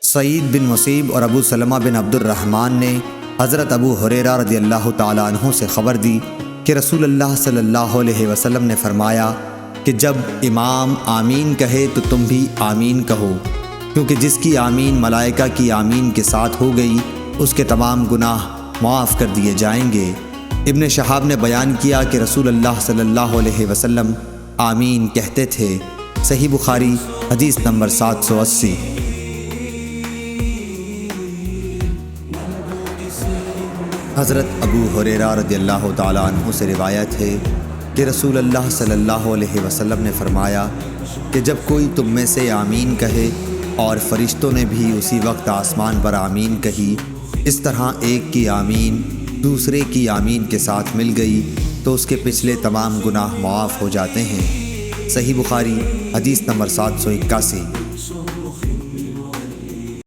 سعید بن مصیب اور ابو سلمہ بن عبد الرحمن نے حضرت ابو ہریرہ رضی اللہ تعالیٰ عنہ سے خبر دی کہ رسول اللہ صلی اللہ علیہ وسلم نے فرمایا کہ جب امام آمین کہے تو تم بھی آمین کہو، کیونکہ جس کی آمین ملائکہ کی آمین کے ساتھ ہو گئی اس کے تمام گناہ معاف کر دیے جائیں گے۔ ابن شہاب نے بیان کیا کہ رسول اللہ صلی اللہ علیہ وسلم آمین کہتے تھے۔ صحیح بخاری حدیث نمبر 780۔ حضرت ابو ہریرہ رضی اللہ تعالیٰ عنہ سے روایت ہے کہ رسول اللہ صلی اللہ علیہ وسلم نے فرمایا کہ جب کوئی تم میں سے آمین کہے اور فرشتوں نے بھی اسی وقت آسمان پر آمین کہی، اس طرح ایک کی آمین دوسرے کی آمین کے ساتھ مل گئی تو اس کے پچھلے تمام گناہ معاف ہو جاتے ہیں۔ صحیح بخاری حدیث نمبر 781۔